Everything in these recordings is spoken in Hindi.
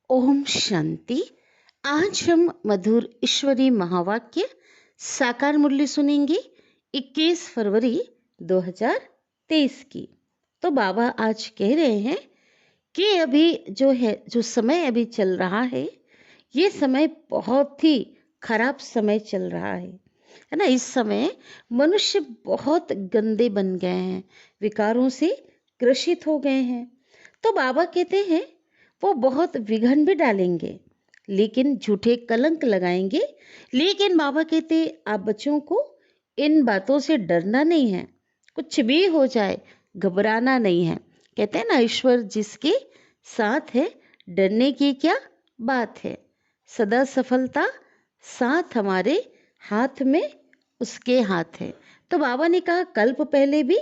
ओम शांति। आज हम मधुर ईश्वरी महावाक्य साकार मूल्य सुनेंगे 21 फरवरी 2023 की। तो बाबा आज कह रहे हैं कि अभी जो समय अभी चल रहा है, ये समय बहुत ही खराब समय चल रहा है ना। इस समय मनुष्य बहुत गंदे बन गए हैं, विकारों से ग्रसित हो गए हैं। तो बाबा कहते हैं वो बहुत विघन भी डालेंगे, लेकिन झूठे कलंक लगाएंगे। लेकिन बाबा कहते आप बच्चों को इन बातों से डरना नहीं है, कुछ भी हो जाए घबराना नहीं है। कहते हैं ना, ईश्वर जिसके साथ है डरने की क्या बात है। सदा सफलता साथ हमारे हाथ में, उसके हाथ है। तो बाबा ने कहा कल्प पहले भी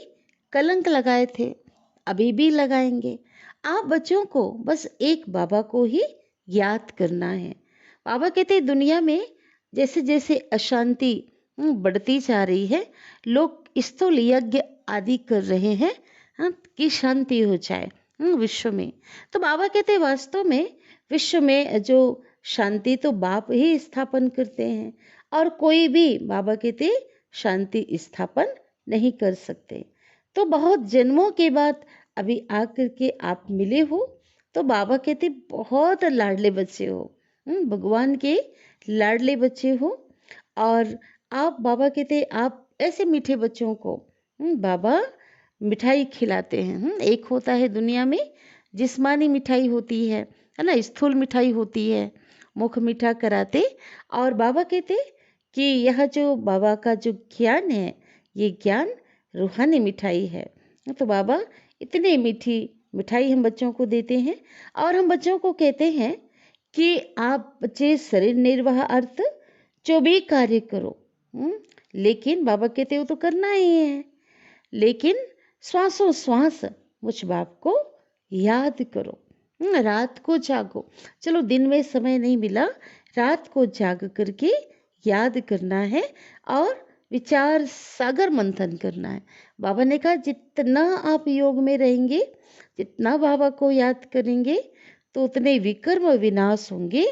कलंक लगाए थे, अभी भी लगाएंगे। आप बच्चों को बस एक बाबा को ही याद करना है। बाबा कहते हैं दुनिया में जैसे जैसे अशांति बढ़ती जा रही है, लोग स्थूल यज्ञ आदि कर रहे हैं कि शांति हो जाए विश्व में। तो बाबा कहते हैं वास्तव में विश्व में जो शांति तो बाप ही स्थापन करते हैं, और कोई भी बाबा कहते शांति स्थापन नहीं कर सकते। तो बहुत जन्मों के बाद अभी आकर के आप मिले हो, तो बाबा कहते बहुत लाडले बच्चे हो, भगवान के लाडले बच्चे हो। और आप बाबा कहते आप ऐसे मीठे बच्चों को बाबा मिठाई खिलाते हैं। एक होता है दुनिया में जिस्मानी मिठाई होती है ना, स्थूल मिठाई होती है, मुख मीठा कराते। और बाबा कहते कि यह जो बाबा का जो ज्ञान है, ये ज्ञान रूहानी मिठाई है। तो बाबा इतनी मीठी मिठाई हम बच्चों को देते हैं, और हम बच्चों को कहते हैं कि आप बच्चे शरीर निर्वाह अर्थ जो भी कार्य करो, लेकिन बाबा कहते हो तो करना ही है, लेकिन श्वासों श्वास मुझ बाप को याद करो। रात को जागो, चलो दिन में समय नहीं मिला, रात को जाग करके याद करना है और विचार सागर मंथन करना है। बाबा ने कहा जितना आप योग में रहेंगे, जितना बाबा को याद करेंगे, तो उतने विकर्म विनाश होंगे,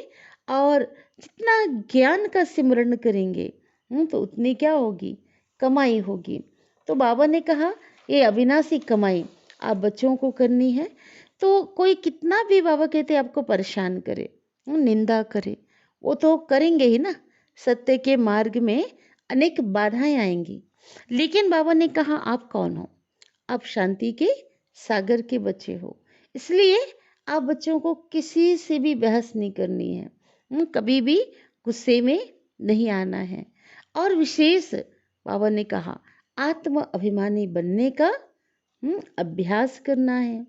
और जितना ज्ञान का सिमरण करेंगे तो उतनी क्या होगी, कमाई होगी। तो बाबा ने कहा ये अविनाशी कमाई आप बच्चों को करनी है। तो कोई कितना भी बाबा कहते आपको परेशान करे, निंदा करे, वो तो करेंगे ही ना। सत्य के मार्ग में अनेक बाधाएं आएंगी, लेकिन बाबा ने कहा आप कौन हो, आप शांति के सागर के बच्चे हो। इसलिए आप बच्चों को किसी से भी बहस नहीं करनी है, कभी भी गुस्से में नहीं आना है। और विशेष बाबा ने कहा आत्म अभिमानी बनने का अभ्यास करना है।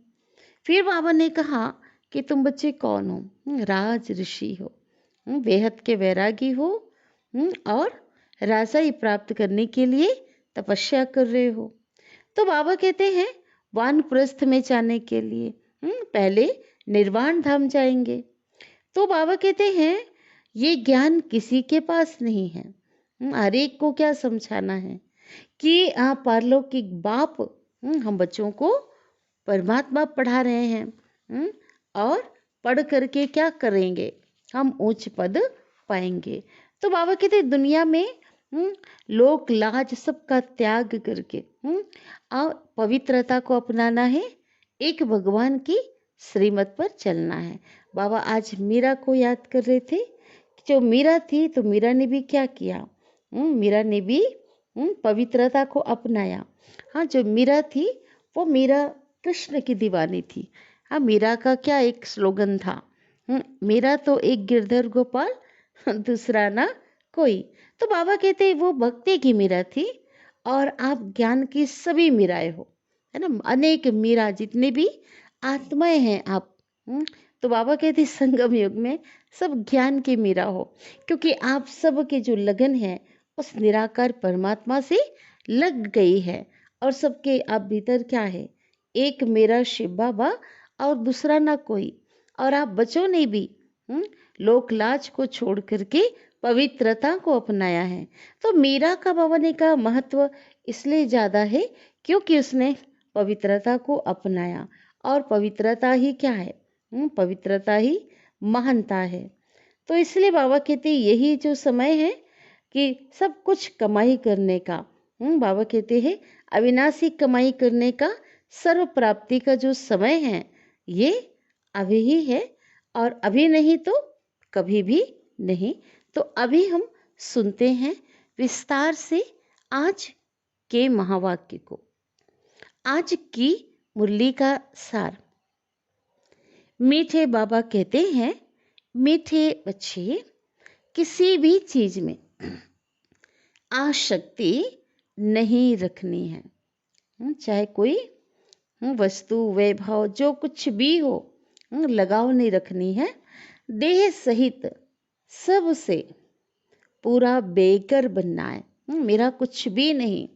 फिर बाबा ने कहा कि तुम बच्चे कौन हो, राज ऋषि हो, बेहद के वैरागी हो, और राजाई प्राप्त करने के लिए तपस्या कर रहे हो। तो बाबा कहते हैं वानप्रस्थ में जाने के लिए पहले निर्वाण धाम जाएंगे। तो बाबा कहते हैं ये ज्ञान किसी के पास नहीं है। हर एक को क्या समझाना है कि आप पारलौकिक बाप हम बच्चों को परमात्मा पढ़ा रहे हैं, और पढ़ करके क्या करेंगे, हम उच्च पद पाएंगे। तो बाबा कहते दुनिया में लोक लाज सबका त्याग करके और पवित्रता को अपनाना है, एक भगवान की श्रीमत पर चलना है। बाबा आज मीरा को याद कर रहे थे। जो मीरा थी तो मीरा ने भी क्या किया, मीरा ने भी पवित्रता को अपनाया। हाँ, जो मीरा थी वो मीरा कृष्ण की दीवानी थी। हाँ, मीरा का क्या एक स्लोगन था, मेरा तो एक गिरधर गोपाल दूसरा ना कोई। तो बाबा कहते वो भक्ति की मीरा थी, और आप ज्ञान की सभी मीराएं हो, है ना। अनेक मीरा जितने भी आत्माएं हैं आप, तो बाबा कहते संगम युग में सब ज्ञान की मीरा हो, क्योंकि आप सब के जो लगन है उस निराकार परमात्मा से लग गई है। और सबके आप भीतर क्या है, एक मेरा शिव बाबा और दूसरा ना कोई। और आप बच्चों ने भी लोक लाज को छोड़ करके पवित्रता को अपनाया है। तो मीरा का बाबा ने का महत्व इसलिए ज़्यादा है क्योंकि उसने पवित्रता को अपनाया, और पवित्रता ही क्या है, पवित्रता ही महानता है। तो इसलिए बाबा कहते यही जो समय है कि सब कुछ कमाई करने का, बाबा कहते हैं अविनाशी कमाई करने का, सर्व प्राप्ति का जो समय है ये अभी ही है, और अभी नहीं तो कभी भी नहीं। तो अभी हम सुनते हैं विस्तार से आज के महावाक्य को, आज की मुरली का सार। मीठे बाबा कहते हैं, मीठे बच्चे, किसी भी चीज में आसक्ति नहीं रखनी है। चाहे कोई वस्तु, वैभव, जो कुछ भी हो, लगाव नहीं रखनी है। देह सहित सबसे पूरा बेकर बनना है। मेरा कुछ भी नहीं,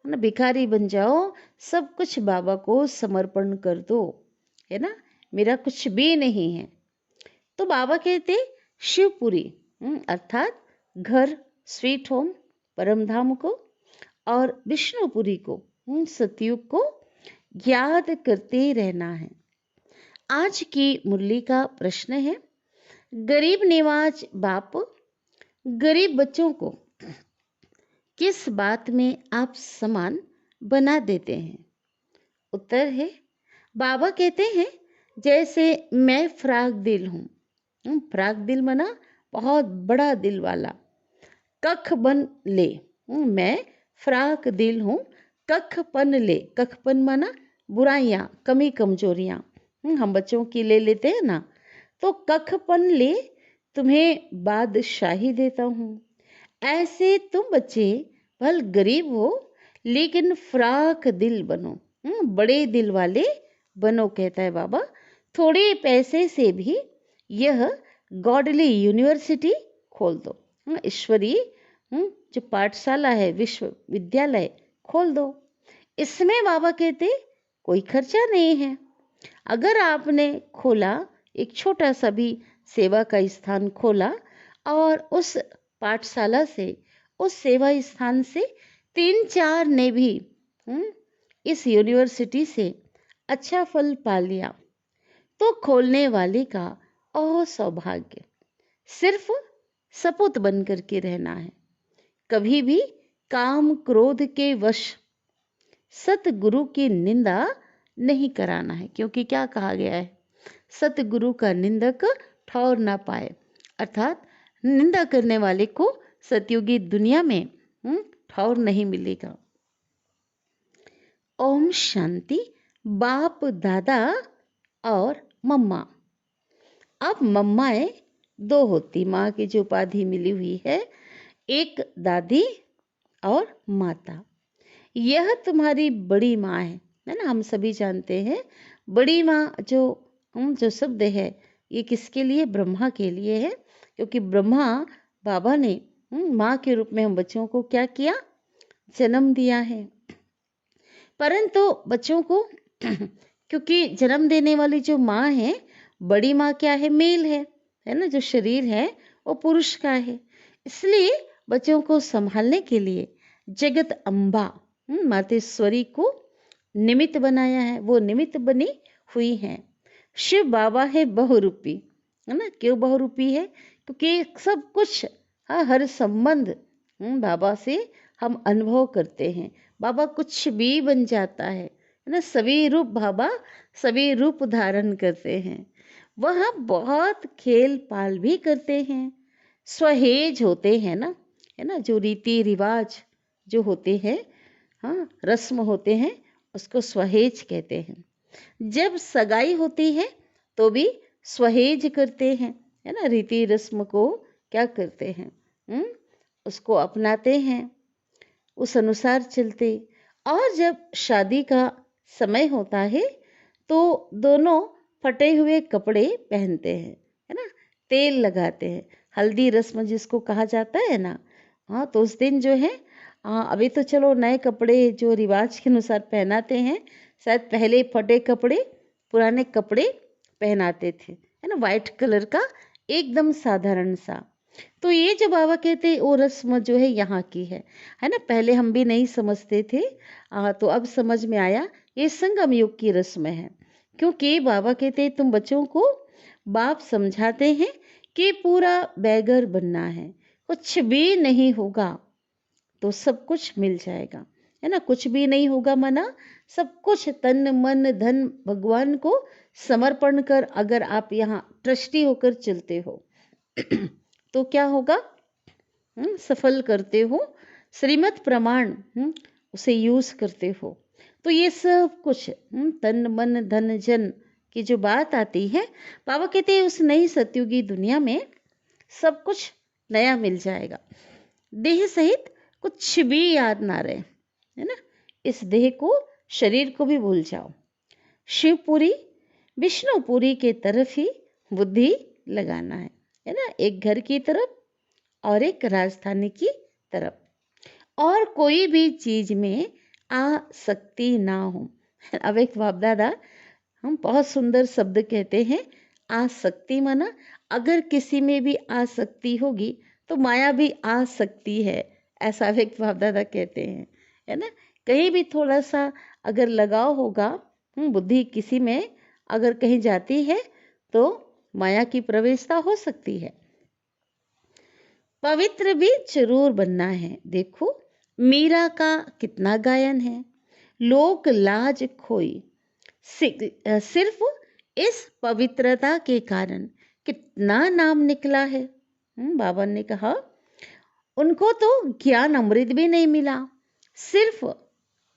ना भिखारी बन जाओ, सब कुछ बाबा को समर्पण कर दो, है ना, मेरा कुछ भी नहीं है। तो बाबा कहते शिवपुरी अर्थात घर, स्वीट होम, परम धाम को, और विष्णुपुरी को, सतयुग को याद करते रहना है। आज की मुरली का प्रश्न है, गरीब निवाज बाप गरीब बच्चों को किस बात में आप समान बना देते हैं? उत्तर है, बाबा कहते हैं जैसे मैं फ्राक दिल हूँ। फ्राक दिल मना बहुत बड़ा दिल वाला। कख बन ले, मैं फ्राक दिल हूँ, कख पन ले। कख पन माना बुराइयाँ, कमी, कमजोरियाँ हम बच्चों की ले लेते हैं ना, तो कख पन ले, तुम्हें बादशाही देता हूँ। ऐसे तुम बच्चे भल गरीब हो लेकिन फ्राक दिल बनो, बड़े दिल वाले बनो, कहता है बाबा। थोड़े पैसे से भी यह गॉडली यूनिवर्सिटी खोल दो, ईश्वरीय जो पाठशाला है, विश्वविद्यालय खोल दो। इसमें बाबा कहते कोई खर्चा नहीं है। अगर आपने खोला, एक छोटा सा भी सेवा का स्थान खोला, और उस पाठशाला से, उस सेवा स्थान से 3-4 ने भी इस यूनिवर्सिटी से अच्छा फल पा लिया, तो खोलने वाले का ओ सौभाग्य। सिर्फ सपूत बन करके रहना है, कभी भी काम क्रोध के वश सतगुरु की निंदा नहीं कराना है, क्योंकि क्या कहा गया है, सतगुरु का निंदक ठौर ना पाए, अर्थात निंदा करने वाले को सतयुगी दुनिया में ठौर नहीं मिलेगा। ओम शांति। बाप दादा और मम्मा। अब मम्माएं 2 होती, माँ की जो उपाधि मिली हुई है, एक दादी और माता। यह तुम्हारी बड़ी माँ है ना, हम सभी जानते हैं। बड़ी माँ जो शब्द है, ये किसके लिए? ब्रह्मा के लिए है, क्योंकि ब्रह्मा बाबा ने माँ के रूप में हम बच्चों को क्या किया? जन्म दिया है। परंतु बच्चों को क्योंकि जन्म देने वाली जो माँ है, बड़ी माँ क्या है? मेल है ना, जो शरीर है वो पुरुष का है। इसलिए बच्चों को संभालने के लिए जगत अम्बा मातेश्वरी को निमित्त बनाया है, वो निमित्त बनी हुई है। शिव बाबा है बहुरूपी, है ना। क्यों बहुरूपी है? क्योंकि सब कुछ, हर संबंध बाबा से हम अनुभव करते हैं। बाबा कुछ भी बन जाता है ना, सभी रूप बाबा सभी रूप धारण करते हैं। वह बहुत खेल पाल भी करते हैं, सहेज होते हैं ना, है ना, जो रीति रिवाज जो होते हैं, रस्म होते हैं, उसको सहेज कहते हैं। जब सगाई होती है तो भी सहेज करते हैं, है ना, रीति रस्म को क्या करते हैं, उसको अपनाते हैं, उस अनुसार चलते। और जब शादी का समय होता है तो दोनों फटे हुए कपड़े पहनते हैं, है ना, तेल लगाते हैं, हल्दी रस्म जिसको कहा जाता है ना। तो उस दिन जो है, अभी तो चलो नए कपड़े जो रिवाज के अनुसार पहनाते हैं, शायद पहले फटे कपड़े, पुराने कपड़े पहनाते थे, है ना, वाइट कलर का एकदम साधारण सा। तो ये जो बाबा कहते हैं वो रस्म जो है यहाँ की है ना। पहले हम भी नहीं समझते थे, तो अब समझ में आया, ये संगम युग की रस्म है। क्योंकि बाबा कहते हैं तुम बच्चों को बाप समझाते हैं कि पूरा बैगर बनना है, कुछ भी नहीं होगा तो सब कुछ मिल जाएगा, है ना। कुछ भी नहीं होगा मना, सब कुछ तन मन धन भगवान को समर्पण कर अगर आप यहाँ ट्रस्टी होकर चलते हो तो क्या होगा, सफल करते हो, श्रीमत प्रमाण उसे यूज करते हो तो ये सब कुछ तन मन धन जन की जो बात आती है, बाबा कहते हैं उस नई सतयुगी दुनिया में सब कुछ नया मिल जाएगा। देह सहित कुछ भी याद ना रहे, है ना। इस देह को, शरीर को भी भूल जाओ। शिवपुरी विष्णुपुरी के तरफ ही बुद्धि लगाना है ना। एक घर की तरफ और एक राजधानी की तरफ, और कोई भी चीज में आसक्ति ना हो। अब एक बाप दादा हम बहुत सुंदर शब्द कहते हैं, आसक्ति माना अगर किसी में भी आसक्ति होगी तो माया भी आ सकती है, ऐसा व्यक्त बाप दादा कहते हैं, है ना। कहीं भी थोड़ा सा अगर लगाव होगा, बुद्धि किसी में अगर कहीं जाती है तो माया की प्रवेशता हो सकती है। पवित्र भी जरूर बनना है। देखो मीरा का कितना गायन है, लोक लाज खोई, सिर्फ इस पवित्रता के कारण कितना नाम निकला है। बाबा ने कहा उनको तो ज्ञान अमृत भी नहीं मिला, सिर्फ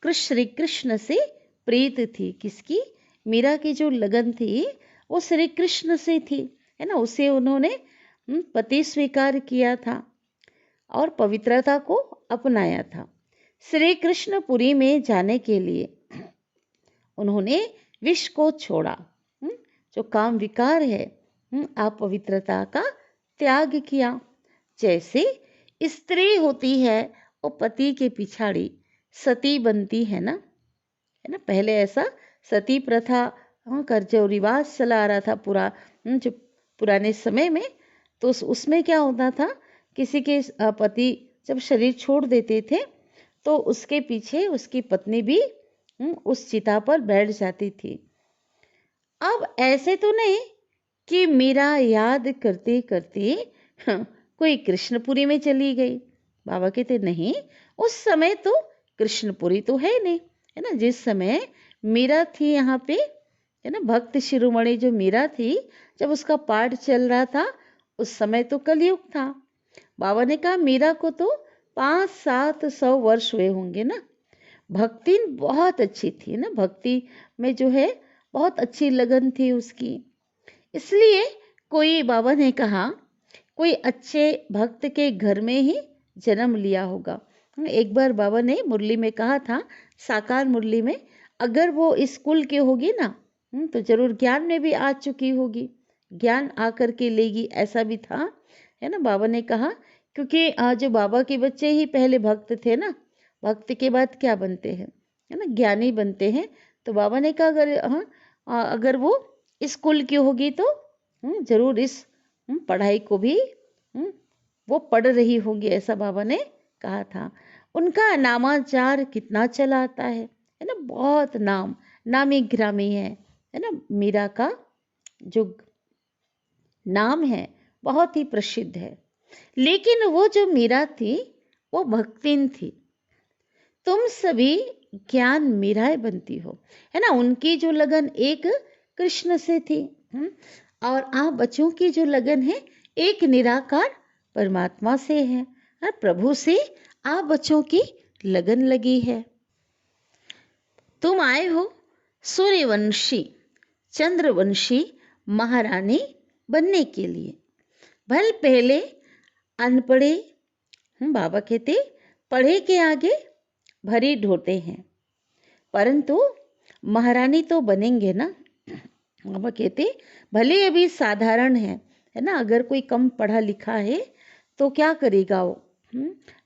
श्री कृष्ण से प्रीत थी। किसकी? मीरा की जो लगन थी वो श्री कृष्ण से थी, है ना। उसे उन्होंने पति स्वीकार किया था और पवित्रता को अपनाया था। श्री कृष्णपुरी में जाने के लिए उन्होंने विष को छोड़ा, जो काम विकार है, अपवित्रता का त्याग किया। जैसे स्त्री होती है वो पति के पिछाड़ी सती बनती है ना, है ना। पहले ऐसा सती प्रथा कर जो रिवाज चला आ रहा था पूरा, जो पुराने समय में, तो उसमें क्या होता था, किसी के पति जब शरीर छोड़ देते थे तो उसके पीछे उसकी पत्नी भी उस चिता पर बैठ जाती थी। अब ऐसे तो नहीं कि मीरा याद करते करते कोई कृष्णपुरी में चली गई। बाबा कहते नहीं, उस समय तो कृष्णपुरी तो है नहीं, है ना। जिस समय मीरा थी यहाँ पे, है ना, भक्त शिरोमणि जो मीरा थी, जब उसका पाठ चल रहा था उस समय तो कलयुग था। बाबा ने कहा मीरा को तो 500-700 वर्ष हुए होंगे ना। भक्ति बहुत अच्छी थी ना, भक्ति में जो है बहुत अच्छी लगन थी उसकी। इसलिए कोई, बाबा ने कहा कोई अच्छे भक्त के घर में ही जन्म लिया होगा। एक बार बाबा ने मुरली में कहा था, साकार मुरली में, अगर वो इस कुल की होगी ना तो जरूर ज्ञान में भी आ चुकी होगी, ज्ञान आकर के लेगी, ऐसा भी था, है ना। बाबा ने कहा क्योंकि जो बाबा के बच्चे ही पहले भक्त थे ना, भक्त के बाद क्या बनते हैं, है ना, ज्ञानी बनते हैं। तो बाबा ने कहा अगर वो इस कुल की होगी तो जरूर इस पढ़ाई को भी वो पढ़ रही होंगी, ऐसा बाबा ने कहा था। उनका नामाचार कितना चला आता है ना, बहुत नामी ग्रामी है ना। मीरा का जो नाम है बहुत ही प्रसिद्ध है। लेकिन वो जो मीरा थी वो भक्तिन थी। तुम सभी ज्ञान मीराएं बनती हो, है ना। उनकी जो लगन एक कृष्ण से थी, और आप बच्चों की जो लगन है एक निराकार परमात्मा से है, प्रभु से आप बच्चों की लगन लगी है। तुम आए हो सूर्यवंशी चंद्रवंशी महारानी बनने के लिए। भल पहले अनपढ़े, बाबा कहते पढ़े के आगे भरी ढोते हैं, परंतु महारानी तो बनेंगे ना। बाबा कहते भले अभी साधारण है ना। अगर कोई कम पढ़ा लिखा है तो क्या करेगा वो,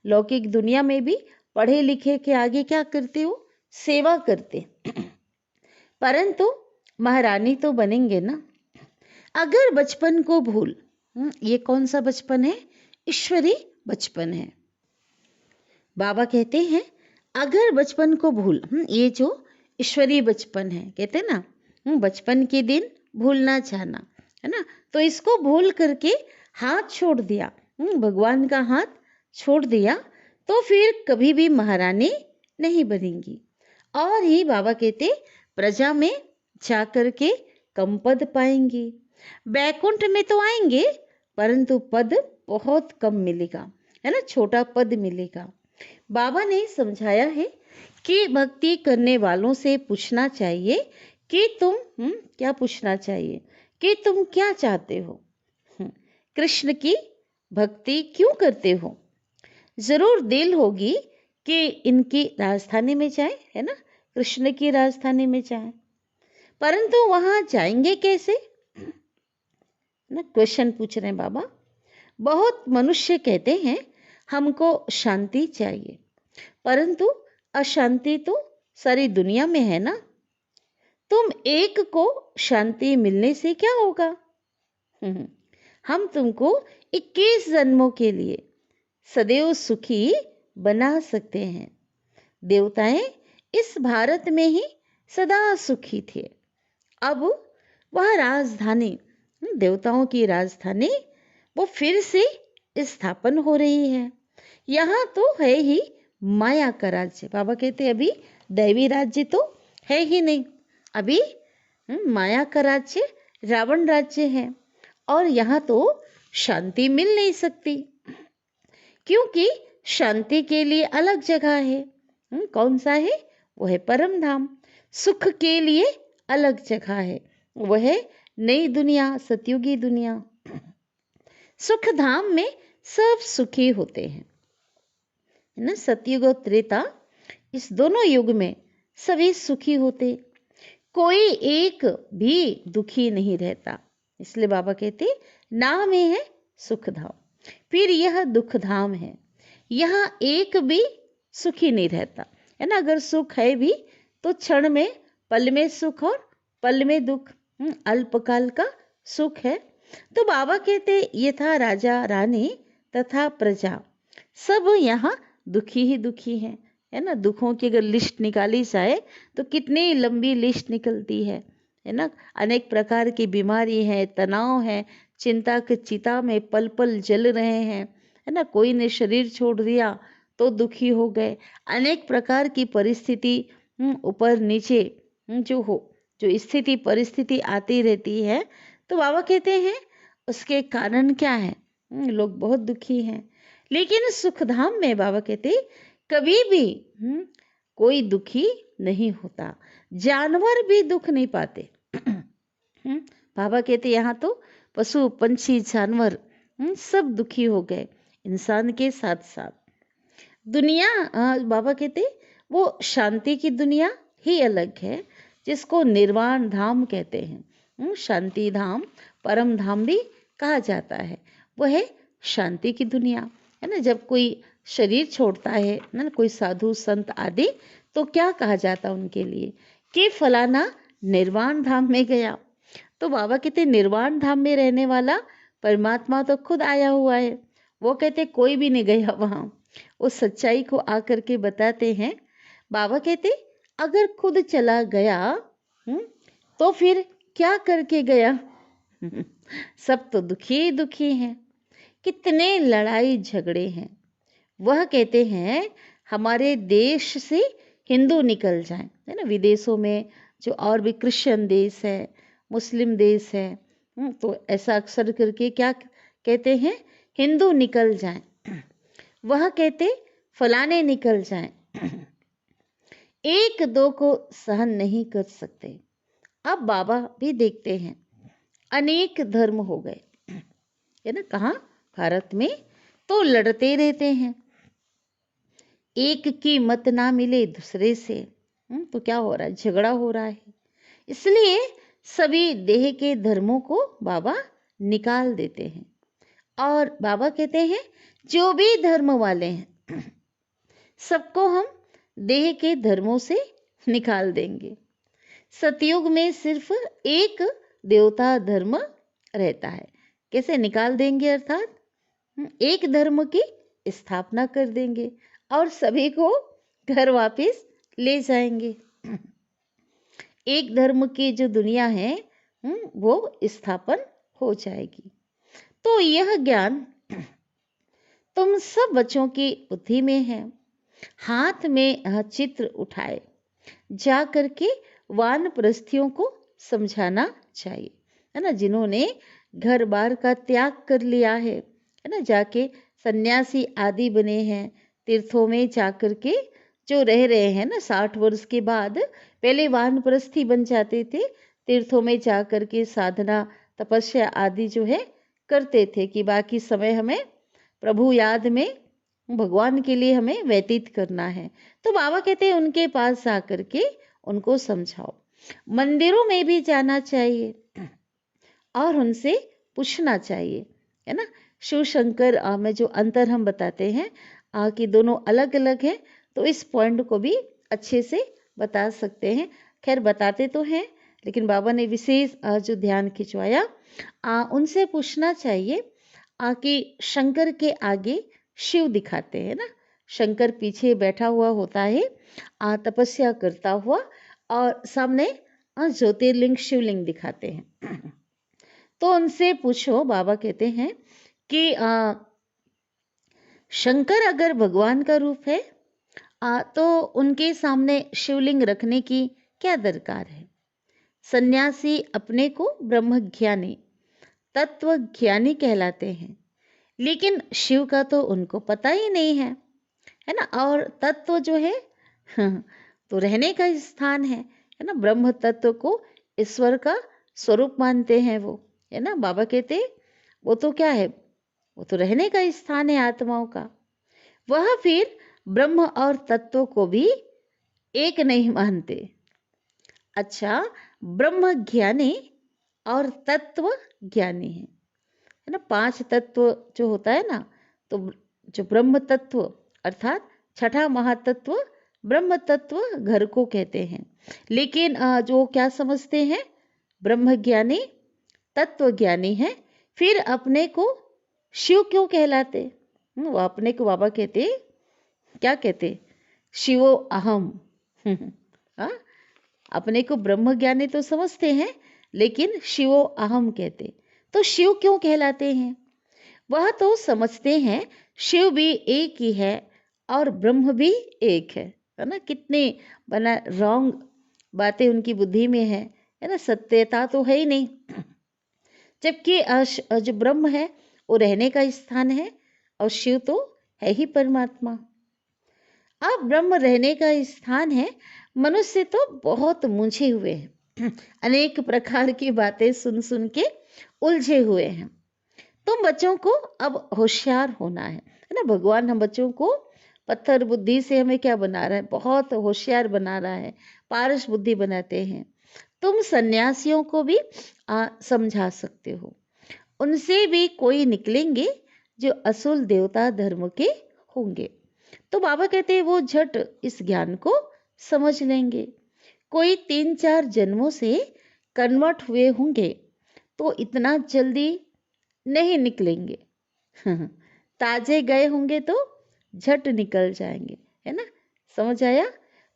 लौकिक दुनिया में भी पढ़े लिखे के आगे क्या करते हो, सेवा करते, परंतु महारानी तो बनेंगे ना। अगर बचपन को भूल, ये कौन सा बचपन है, ईश्वरी बचपन है। बाबा कहते हैं अगर बचपन को भूल, ये जो ईश्वरीय बचपन है, कहते ना बचपन के दिन भूलना चाहना, है ना। तो इसको भूल करके हाथ छोड़ दिया, भगवान का हाथ छोड़ दिया, तो फिर कभी भी महारानी नहीं बनेंगी। और ही बाबा कहते प्रजा में जा करके कम पद पाएंगी। बैकुंठ में तो आएंगे परंतु पद बहुत कम मिलेगा, है ना, छोटा पद मिलेगा। बाबा ने समझाया है कि भक्ति करने वालों से पूछना चाहिए कि तुम क्या पूछना चाहिए कि तुम क्या चाहते हो, कृष्ण की भक्ति क्यों करते हो। जरूर दिल होगी कि इनकी राजधानी में जाए, है ना, कृष्ण की राजधानी में जाए, परंतु वहां जाएंगे कैसे, ना, क्वेश्चन पूछ रहे हैं बाबा। बहुत मनुष्य कहते हैं हमको शांति चाहिए, परंतु अशांति तो सारी दुनिया में है ना। तुम एक को शांति मिलने से क्या होगा। हम तुमको 21 जन्मों के लिए सदैव सुखी बना सकते हैं। देवताएं इस भारत में ही सदा सुखी थे। अब वह राजधानी, देवताओं की राजधानी, वो फिर से स्थापन हो रही है। यहाँ तो है ही माया का राज्य। बाबा कहते अभी दैवी राज्य तो है ही नहीं, अभी माया का राज्य, रावण राज्य है। और यहाँ तो शांति मिल नहीं सकती, क्योंकि शांति के लिए अलग जगह है। कौन सा है, वो है परम धाम। सुख के लिए अलग जगह है, वह है नई दुनिया, सतयुगी दुनिया। सुख धाम में सब सुखी होते हैं, है ना। सतयुग और त्रेता, इस दोनों युग में सभी सुखी होते, कोई एक भी दुखी नहीं रहता। इसलिए बाबा कहते नाम में है सुख धाम, फिर यह दुख धाम है। यहाँ एक भी सुखी नहीं रहता, है ना। अगर सुख है भी तो क्षण में, पल में सुख और पल में दुख, अल्पकाल का सुख है। तो बाबा कहते यथा राजा रानी तथा प्रजा, सब यहाँ दुखी ही दुखी हैं, है ना। दुखों की अगर लिस्ट निकाली जाए तो कितनी लंबी लिस्ट निकलती है ना। अनेक प्रकार की बीमारी है, तनाव है, चिंता के चिता में पल पल जल रहे हैं, है ना। कोई ने शरीर छोड़ दिया तो दुखी हो गए। अनेक प्रकार की परिस्थिति, ऊपर नीचे जो स्थिति परिस्थिति आती रहती है। तो बाबा कहते हैं उसके कारण क्या है, लोग बहुत दुखी हैं। लेकिन सुखधाम में बाबा कहते कभी भी कोई दुखी नहीं होता, जानवर भी दुख नहीं पाते। बाबा कहते यहाँ तो पशु पंछी जानवर सब दुखी हो गए, इंसान के साथ साथ। दुनिया, बाबा कहते वो शांति की दुनिया ही अलग है, जिसको निर्वाण धाम कहते हैं। शांति धाम, परम धाम भी कहा जाता है। वो है शांति की दुनिया, है ना। जब कोई शरीर छोड़ता है ना, कोई साधु संत आदि, तो क्या कहा जाता उनके लिए कि फलाना निर्वाण धाम में गया। तो बाबा कहते निर्वाण धाम में रहने वाला परमात्मा तो खुद आया हुआ है। वो कहते कोई भी नहीं गया वहां, वो सच्चाई को आकर के बताते हैं। बाबा कहते अगर खुद चला गया तो फिर क्या करके गया। सब तो दुखी ही दुखी हैं, कितने लड़ाई झगड़े हैं। वह कहते हैं हमारे देश से हिंदू निकल जाएं, है ना। विदेशों में जो और भी क्रिश्चियन देश है, मुस्लिम देश है, तो ऐसा अक्सर करके क्या कहते हैं, हिंदू निकल जाएं। वह कहते फलाने निकल जाएं, एक दो को सहन नहीं कर सकते। अब बाबा भी देखते हैं अनेक धर्म हो गए, है ना, कहाँ, भारत में, तो लड़ते रहते हैं। एक की मत ना मिले दूसरे से, तो क्या हो रहा है, झगड़ा हो रहा है। इसलिए सभी देह के धर्मों को बाबा निकाल देते हैं। और बाबा कहते हैं जो भी धर्म वाले हैं सबको हम देह के धर्मों से निकाल देंगे। सतयुग में सिर्फ एक देवता धर्म रहता है। कैसे निकाल देंगे, अर्थात एक धर्म की स्थापना कर देंगे और सभी को घर वापस ले जाएंगे। एक धर्म की जो दुनिया है वो स्थापन हो जाएगी। तो यह ज्ञान तुम सब बच्चों की बुद्धि में है। हाथ में चित्र उठाए जा करके वानप्रस्थियों को समझाना चाहिए, है ना, जिन्होंने घर बार का त्याग कर लिया है ना, जाके सन्यासी आदि बने हैं, तीर्थों में जाकर के जो रह रहे हैं ना, 60 वर्ष के बाद पहले वानप्रस्थी बन जाते थे, तीर्थों में जाकर के साधना तपस्या आदि जो है करते थे कि बाकी समय हमें प्रभु याद में भगवान के लिए हमें व्यतीत करना है। तो बाबा कहते हैं उनके पास जाकर के उनको समझाओ। मंदिरों में भी जाना चाहिए और उनसे पूछना चाहिए, है ना। शिव शंकर में जो अंतर हम बताते हैं कि दोनों अलग अलग हैं, तो इस पॉइंट को भी अच्छे से बता सकते हैं। खैर बताते तो हैं, लेकिन बाबा ने विशेष जो ध्यान खिंचवाया, उनसे पूछना चाहिए कि शंकर के आगे शिव दिखाते हैं ना, शंकर पीछे बैठा हुआ होता है तपस्या करता हुआ, और सामने ज्योतिर्लिंग शिवलिंग दिखाते हैं। तो उनसे पूछो, बाबा कहते हैं कि शंकर अगर भगवान का रूप है तो उनके सामने शिवलिंग रखने की क्या दरकार है। सन्यासी अपने को ब्रह्मज्ञानी तत्व ज्ञानी कहलाते हैं, लेकिन शिव का तो उनको पता ही नहीं है ना। और तत्व जो है तो रहने का स्थान है ना। ब्रह्म तत्व को ईश्वर का स्वरूप मानते हैं वो, है ना। बाबा कहते वो तो क्या है, वो तो रहने का स्थान है आत्माओं का। वह फिर ब्रह्म और तत्व को भी एक नहीं मानते। अच्छा, ब्रह्म ज्ञानी और तत्व ज्ञानी है ना। 5 तत्व जो होता है ना, तो जो ब्रह्म तत्व अर्थात छठा महातत्व ब्रह्म तत्व घर को कहते हैं, लेकिन जो क्या समझते हैं, ब्रह्म ज्ञानी तत्व ज्ञानी है, फिर अपने को शिव क्यों कहलाते। वो अपने को बाबा कहते क्या कहते, शिवो अहम। हाँ, अपने को ब्रह्म ज्ञानी तो समझते हैं, लेकिन शिवो अहम कहते। तो शिव क्यों कहलाते हैं, वह तो समझते हैं शिव भी एक ही है और ब्रह्म भी एक है ना। कितने बना रॉन्ग बातें उनकी बुद्धि में है ना। सत्यता तो है ही नहीं, जबकि जो ब्रह्म है वो रहने का स्थान है और शिव तो है ही परमात्मा। अब ब्रह्म रहने का स्थान है, मनुष्य तो बहुत मूंझे हुए हैं, अनेक प्रकार की बातें सुन सुन के उलझे हुए हैं। तुम बच्चों को अब होशियार होना है ना। भगवान हम बच्चों को पत्थर बुद्धि से हमें क्या बना रहा है, बहुत होशियार बना रहा है, पारस बुद्धि बनाते हैं। तुम सन्यासियों को भी समझा सकते हो, उनसे भी कोई निकलेंगे जो असुल देवता धर्म के होंगे। तो बाबा कहते हैं वो झट इस ज्ञान को समझ लेंगे। कोई 3-4 जन्मों से कन्वर्ट हुए होंगे तो इतना जल्दी नहीं निकलेंगे। ताजे गए होंगे तो झट निकल जाएंगे, है ना। समझ आया।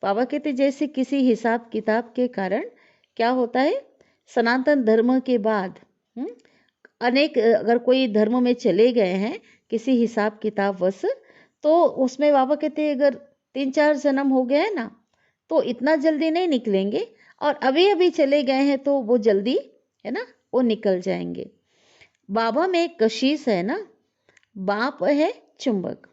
बाबा कहते जैसे किसी हिसाब किताब के कारण क्या होता है, सनातन धर्म के बाद अनेक अगर कोई धर्म में चले गए हैं किसी हिसाब किताब वश, तो उसमें बाबा कहते अगर 3-4 जन्म हो गया है ना, तो इतना जल्दी नहीं निकलेंगे, और अभी अभी चले गए हैं तो वो जल्दी, है ना, वो निकल जाएंगे। बाबा में कशिश है ना, बाप है चुंबक,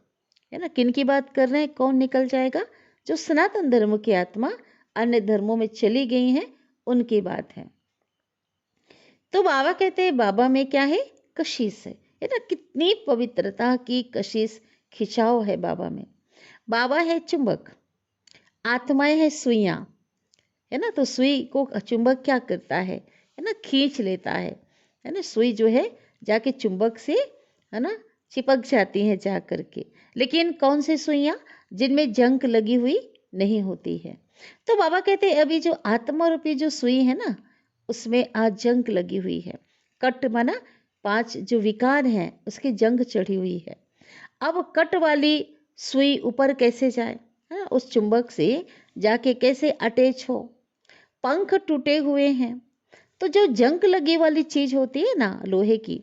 है ना। किन की बात कर रहे हैं, कौन निकल जाएगा, जो सनातन धर्म की आत्मा अन्य धर्मों में चली गई हैं उनकी बात है। तो बाबा कहते हैं बाबा में क्या है, कशिश है ना। कितनी पवित्रता की कशिश खिंचाव है बाबा में। बाबा है चुंबक, आत्माएं है सुइयां, है ना। तो सुई को चुंबक क्या करता है ना, खींच लेता है ना। सुई जो है जाके चुंबक से, है ना, चिपक जाती है जा करके। लेकिन कौन सी सुइयां, जिनमें जंग लगी हुई नहीं होती है। तो बाबा कहते हैं अभी जो आत्मा रूपी जो सुई है ना, उसमें आज जंग लगी हुई है। कट माना 5 जो विकार हैं उसकी जंग चढ़ी हुई है। अब कट वाली सुई ऊपर कैसे जाए, है ना, उस चुंबक से जाके कैसे अटैच हो। पंख टूटे हुए हैं, तो जो जंग लगे वाली चीज होती है ना लोहे की,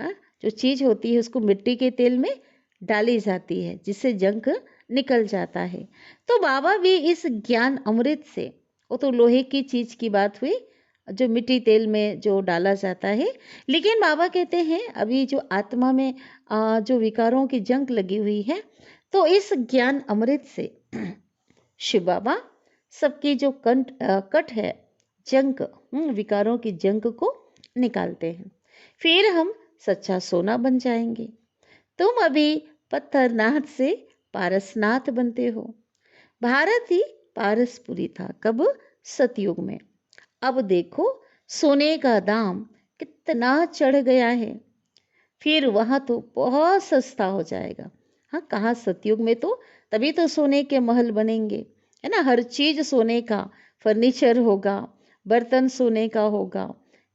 हाँ, जो चीज होती है उसको मिट्टी के तेल में डाली जाती है जिससे जंग निकल जाता है। तो बाबा भी इस ज्ञान अमृत से, वो तो लोहे की चीज की बात हुई जो मिट्टी तेल में जो डाला जाता है, लेकिन बाबा कहते हैं अभी जो आत्मा में जो विकारों की जंग लगी हुई है, तो इस ज्ञान अमृत से शिव बाबा सबकी जो कट है जंग, विकारों की जंग को निकालते हैं। फिर हम सच्चा सोना बन जाएंगे। तुम अभी पत्थरनाथ से पारसनाथ बनते हो। भारत ही पारसपुरी था कब? सतयुग में। अब देखो सोने का दाम कितना चढ़ गया है, फिर वहां तो बहुत सस्ता हो जाएगा। हाँ, कहाँ सतयुग में तो तभी तो सोने के महल बनेंगे, है ना, हर चीज सोने का, फर्नीचर होगा, बर्तन सोने का होगा,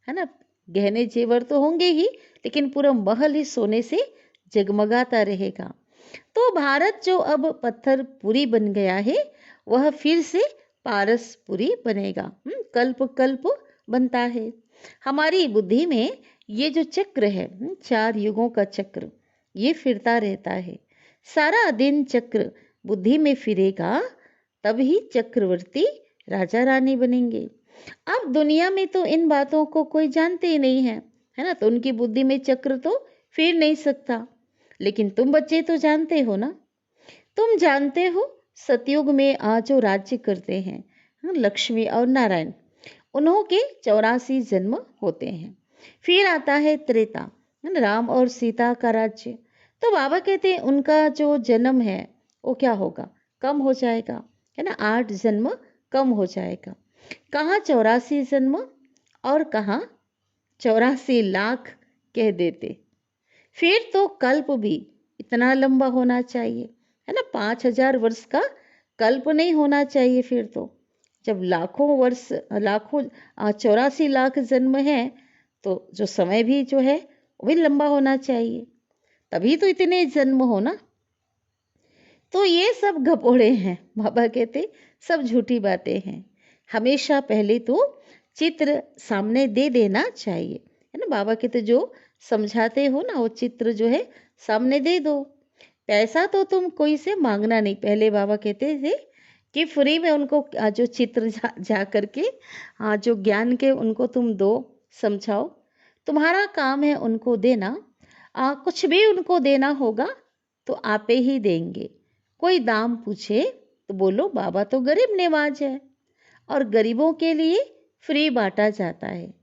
है ना, गहने जेवर तो होंगे ही, लेकिन पूरा महल ही सोने से जगमगाता रहेगा। तो भारत जो अब पत्थरपुरी बन गया है वह फिर से पारसपुरी बनेगा। कल्प कल्प बनता है। हमारी बुद्धि में ये जो चक्र है, 4 युगों का चक्र, ये फिरता रहता है। सारा दिन चक्र बुद्धि में फिरेगा, तभी चक्रवर्ती राजा रानी बनेंगे। अब दुनिया में तो इन बातों को कोई जानते ही नहीं है, है ना, तो उनकी बुद्धि में चक्र तो फिर नहीं सकता। लेकिन तुम बच्चे तो जानते हो ना, तुम जानते हो सतयुग में आज जो राज्य करते हैं, लक्ष्मी और नारायण, उन्हों के 84 जन्म होते हैं। फिर आता है त्रेता, राम और सीता का राज्य। तो बाबा कहते हैं उनका जो जन्म है वो क्या होगा? कम हो जाएगा, है ना, 8 जन्म कम हो जाएगा। कहाँ 84 जन्म और कहाँ 84 लाख कह देते। फिर तो कल्प भी इतना लंबा होना चाहिए, है ना, 5000 वर्ष का कल्प नहीं होना चाहिए। फिर तो जब लाखों वर्ष, लाखों 84 लाख जन्म है, तो जो समय भी जो है वो भी लंबा होना चाहिए, तभी तो इतने जन्म हो ना। तो ये सब घपोड़े हैं, बाबा कहते सब झूठी बातें हैं। हमेशा पहले तो चित्र सामने दे देना चाहिए, है ना, बाबा कहते जो समझाते हो ना वो चित्र जो है सामने दे दो। पैसा तो तुम कोई से मांगना नहीं, पहले बाबा कहते थे कि फ्री में उनको जो चित्र जा करके जो ज्ञान के उनको तुम दो, समझाओ, तुम्हारा काम है उनको देना। कुछ भी उनको देना होगा तो आपे ही देंगे। कोई दाम पूछे तो बोलो बाबा तो गरीब नवाज है और गरीबों के लिए फ्री बांटा जाता है।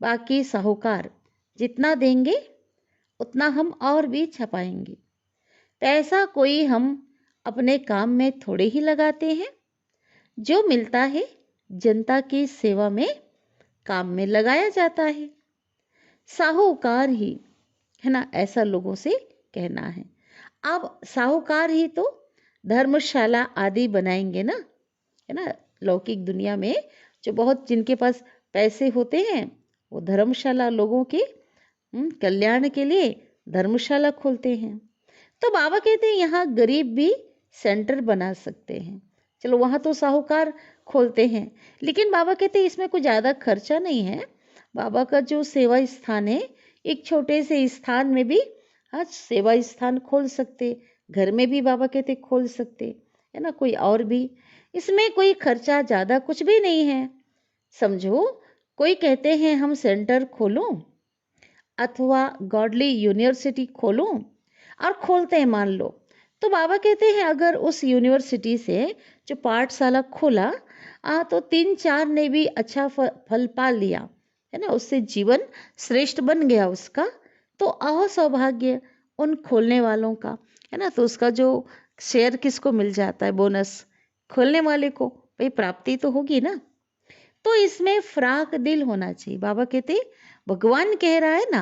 बाकी साहूकार जितना देंगे उतना हम और भी छपाएंगे। पैसा कोई हम अपने काम में थोड़े ही लगाते हैं, जो मिलता है जनता की सेवा में काम में लगाया जाता है। साहूकार ही, है ना, ऐसा लोगों से कहना है। अब साहूकार ही तो धर्मशाला आदि बनाएंगे ना, है ना, लौकिक दुनिया में जो बहुत जिनके पास पैसे होते हैं वो धर्मशाला लोगों के कल्याण के लिए धर्मशाला खोलते हैं। तो बाबा कहते हैं यहाँ गरीब भी सेंटर बना सकते हैं। चलो वहाँ तो साहूकार खोलते हैं, लेकिन बाबा कहते हैं इसमें कोई ज़्यादा खर्चा नहीं है। बाबा का जो सेवा स्थान है, एक छोटे से स्थान में भी आज सेवा स्थान खोल सकते, घर में भी बाबा कहते खोल सकते, है ना, कोई और भी। इसमें कोई खर्चा ज़्यादा कुछ भी नहीं है। समझो कोई कहते हैं हम सेंटर खोलूं अथवा गॉडली यूनिवर्सिटी खोलूं, और खोलते हैं मान लो, तो बाबा कहते हैं अगर उस यूनिवर्सिटी से जो पाठशाला खोला तो 3-4 ने भी अच्छा फल पा लिया, है ना, उससे जीवन श्रेष्ठ बन गया उसका, तो अहो सौभाग्य उन खोलने वालों का, है ना, तो उसका जो शेयर किसको मिल जाता है, बोनस खोलने वाले को, भाई प्राप्ति तो होगी ना। तो इसमें फ्राक दिल होना चाहिए। बाबा कहते भगवान कह रहा है ना,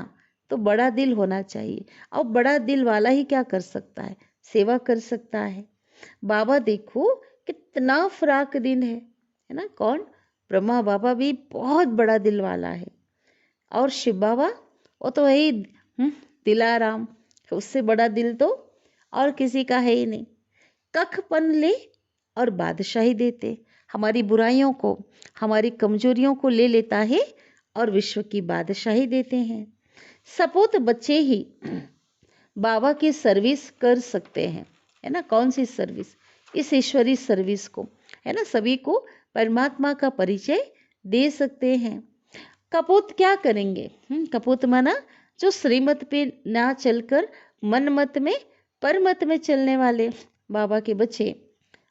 तो बड़ा दिल होना चाहिए, और बड़ा दिल वाला ही क्या कर सकता है, सेवा कर सकता है। बाबा देखो कितना फ्राक दिल है ना, कौन? ब्रह्मा बाबा भी बहुत बड़ा दिल वाला है, और शिव बाबा वो तो वही दिलाराम, उससे बड़ा दिल तो और किसी का है ही नहीं। कखपन ले और बादशाही देते, हमारी बुराइयों को, हमारी कमजोरियों को ले लेता है और विश्व की बादशाही देते हैं। सपूत बच्चे ही बाबा की सर्विस कर सकते हैं, है ना। कौन सी सर्विस? इस ईश्वरी सर्विस को, है ना, सभी को परमात्मा का परिचय दे सकते हैं। कपूत क्या करेंगे? कपूत माना जो श्रीमत पे ना चलकर मन मत में पर मत में चलने वाले बाबा के बच्चे,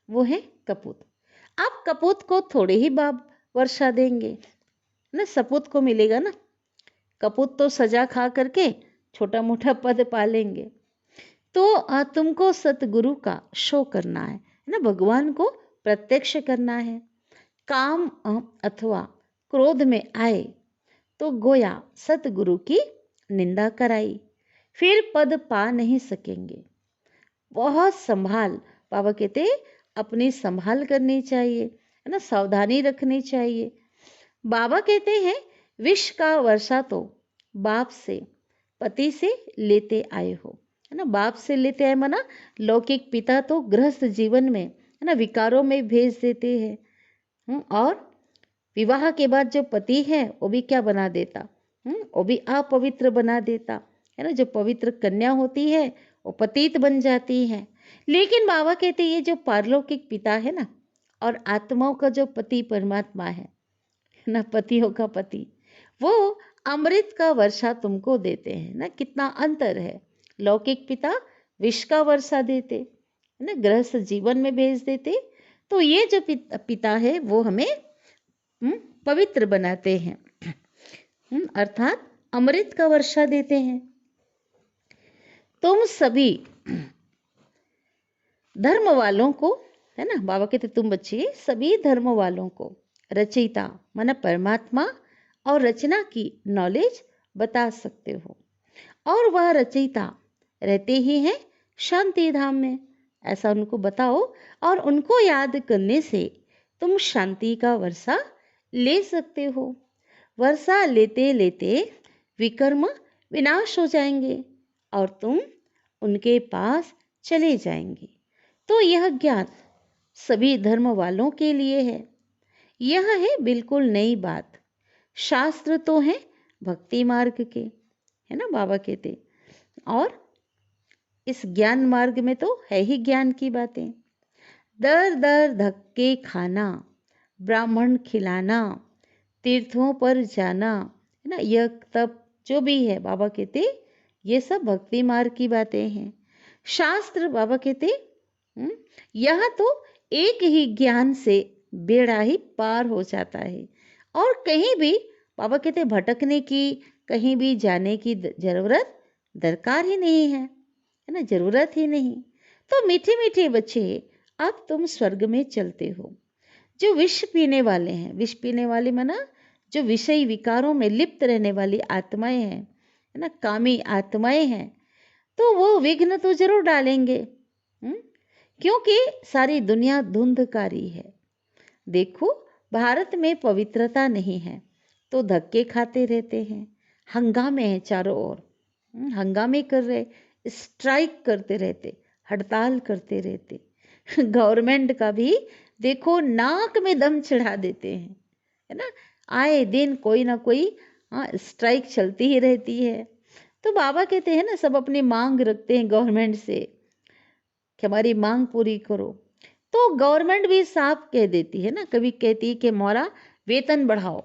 वो है कपूत। आप कपूत को थोड़े ही बाब वर्षा देंगे ना, सपूत को मिलेगा ना। कपूत तो सजा खा करके छोटा मोटा पद पालेंगे। तो तुमको सतगुरु का शो करना है ना, भगवान को प्रत्यक्ष करना है। काम अथवा क्रोध में आए तो गोया सतगुरु की निंदा कराई, फिर पद पा नहीं सकेंगे। बहुत संभाल, बाबा कहते अपनी संभाल करनी चाहिए, है ना, सावधानी रखनी चाहिए। बाबा कहते हैं विष का वर्षा तो बाप से पति से लेते आए हो, है ना। बाप से लेते आए माना लौकिक पिता तो गृहस्थ जीवन में, है ना, विकारों में भेज देते हैं। और विवाह के बाद जो पति है वो भी क्या बना देता? वो भी अपवित्र बना देता, है ना। जो पवित्र कन्या होती है वो पतित बन जाती है। लेकिन बाबा कहते ये जो पारलौकिक पिता है ना, और आत्माओं का जो पति परमात्मा है ना, पतियों का पति, वो अमृत का वर्षा तुमको देते हैं ना। कितना अंतर है। लौकिक पिता विष का वर्षा देते, है ना, गृहस्थ जीवन में भेज देते। तो ये जो पिता है वो हमें पवित्र बनाते हैं, अर्थात अमृत का वर्षा देते हैं। तुम सभी धर्म वालों को, है ना, बाबा कहते तुम बच्चे सभी धर्म वालों को रचयिता माना परमात्मा और रचना की नॉलेज बता सकते हो। और वह रचयिता रहते ही हैं शांति धाम में, ऐसा उनको बताओ। और उनको याद करने से तुम शांति का वर्षा ले सकते हो। वर्षा लेते लेते विकर्म विनाश हो जाएंगे और तुम उनके पास चले जाएंगे। तो यह ज्ञान सभी धर्म वालों के लिए है। यह है बिल्कुल नई बात। शास्त्र तो है भक्ति मार्ग के, है ना, बाबा कहते। और इस ज्ञान मार्ग में तो है ही ज्ञान की बातें। दर दर धक्के खाना, ब्राह्मण खिलाना, तीर्थों पर जाना, है ना, यह तप जो भी है, बाबा कहते ये सब भक्ति मार्ग की बातें हैं। शास्त्र, बाबा कहते यह तो एक ही ज्ञान से बेड़ा ही पार हो जाता है। और कहीं भी, बाबा कहते भटकने की, कहीं भी जाने की जरूरत दरकार ही नहीं है, है ना, जरूरत ही नहीं। तो मीठे मीठे बच्चे, अब तुम स्वर्ग में चलते हो। जो विष पीने वाले हैं, विष पीने वाले माना जो विषयी विकारों में लिप्त रहने वाली आत्माएं हैं, है ना, कामी आत्माएं हैं, तो वो विघ्न तो जरूर डालेंगे, क्योंकि सारी दुनिया धुंधकारी है। देखो भारत में पवित्रता नहीं है तो धक्के खाते रहते हैं, हंगामे हैं चारों ओर, हंगामे कर रहे, स्ट्राइक करते रहते, हड़ताल करते रहते। गवर्नमेंट का भी देखो नाक में दम चढ़ा देते हैं, है ना। आए दिन कोई ना कोई स्ट्राइक चलती ही रहती है। तो बाबा कहते हैं ना, सब अपनी मांग रखते हैं गवर्नमेंट से कि हमारी मांग पूरी करो। तो गवर्नमेंट भी साफ कह देती है ना, कभी कहती है कि मोरा वेतन बढ़ाओ।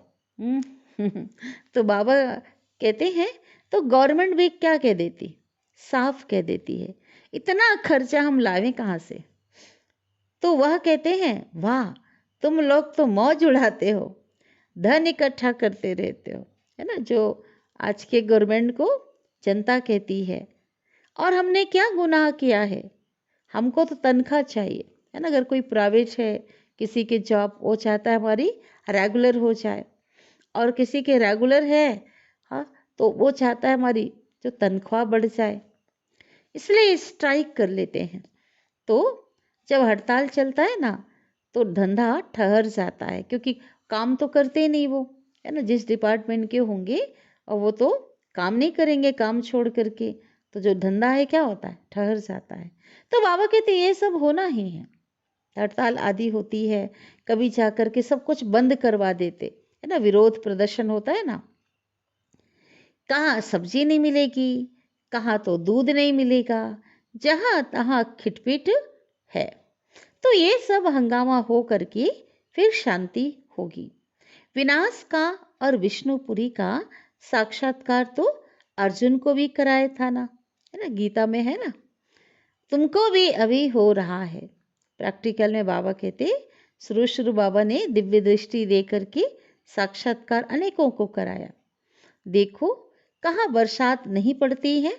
तो बाबा कहते हैं तो गवर्नमेंट भी क्या कह देती, साफ कह देती है इतना खर्चा हम लावें कहाँ से। तो वह कहते हैं वाह तुम लोग तो मौज उड़ाते हो, धन इकट्ठा करते रहते हो, है ना। जो आज के गवर्नमेंट को जनता कहती है। और हमने क्या गुनाह किया है? हमको तो तनख्वाह चाहिए, है ना। अगर कोई प्राइवेट है, किसी के जॉब, वो चाहता है हमारी रेगुलर हो जाए, और किसी के रेगुलर है तो वो चाहता है हमारी जो तनख्वाह बढ़ जाए, इसलिए स्ट्राइक कर लेते हैं। तो जब हड़ताल चलता है ना तो धंधा ठहर जाता है, क्योंकि काम तो करते नहीं वो, है ना, जिस डिपार्टमेंट के होंगे, और वो तो काम नहीं करेंगे काम छोड़ करके, तो जो धंधा है क्या होता है, ठहर जाता है। तो बाबा कहते ये सब होना ही है। हड़ताल आदि होती है, कभी जा कर के सब कुछ बंद करवा देते, है ना, विरोध प्रदर्शन होता है ना, कहाँ सब्जी नहीं मिलेगी, कहाँ तो दूध नहीं मिलेगा, जहाँ तहाँ खिटपिट है। तो ये सब हंगामा हो करके फिर शांति होगी। विनाश का और विष्णुपुरी का साक्षात्कार तो अर्जुन को भी कराया था ना, है ना, गीता में है ना। तुमको भी अभी हो रहा है। प्रैक्टिकल में बाबा कहते, शुरू शुरू बाबा ने दिव्य दृष्टि दे करके साक्षात्कार अनेकों को कराया। देखो, कहाँ बरसात नहीं पड़ती है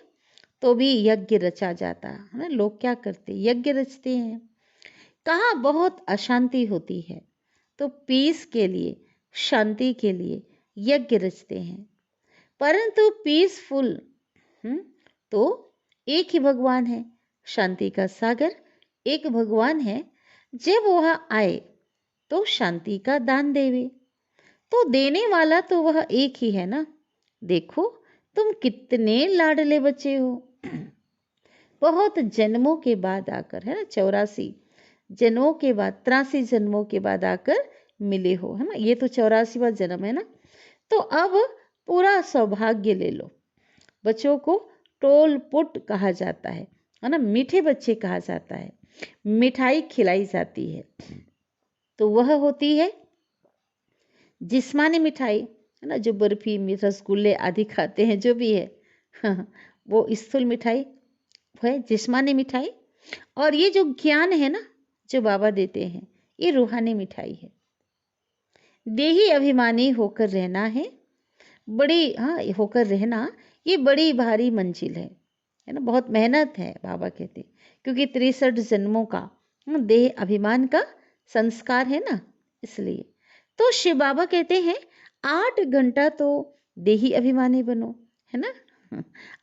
तो भी यज्ञ रचा जाता है ना। लोग क्या करते, यज्ञ रचते हैं। कहाँ बहुत अशांति होती है तो पीस के लिए, शांति के लिए यज्ञ रचते हैं। परंतु पीसफुल तो एक ही भगवान है, शांति का सागर एक भगवान है। जब वह आए तो शांति का दान देवे, तो देने वाला तो वह एक ही है ना। देखो, तुम कितने लाडले बच्चे हो। बहुत जन्मों के बाद आकर, है ना, 84 जन्मों के बाद, 83 जन्मों के बाद आकर मिले हो, है ना। ये तो 84वां जन्म है ना। तो अब पूरा सौभाग्य ले लो। बच्चों को टोल पुट कहा जाता है ना, मीठे बच्चे कहा जाता है। मिठाई खिलाई जाती है तो वह होती है जिस्मानी मिठाई, है ना, जो बर्फी, रसगुल्ले आदि खाते हैं, जो भी है वो स्थूल मिठाई है, जिस्मानी मिठाई। और ये जो ज्ञान है ना, जो बाबा देते हैं, ये रूहानी मिठाई है। देही अभिमानी होकर रहना है, बड़ी होकर रहना, ये बड़ी भारी मंजिल है ना, बहुत मेहनत है बाबा कहते, क्योंकि 63 जन्मों का देह अभिमान का संस्कार है ना, इसलिए। तो शिव बाबा कहते हैं 8 घंटा तो देही अभिमानी बनो, है ना,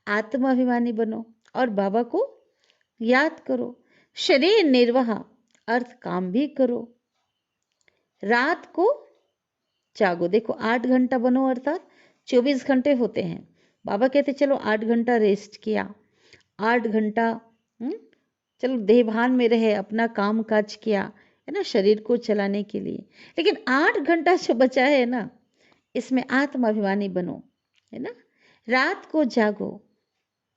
आत्म अभिमानी बनो और बाबा को याद करो। शरीर निर्वाह अर्थ काम भी करो, रात को जागो। देखो 8 घंटा बनो अर्थात 24 घंटे होते हैं। बाबा कहते चलो 8 घंटा रेस्ट किया, 8 घंटा चलो देहभान में रहे, अपना काम काज किया, है ना, शरीर को चलाने के लिए। लेकिन 8 घंटा जो बचा है ना, इसमें आत्माभिमानी बनो, है ना। रात को जागो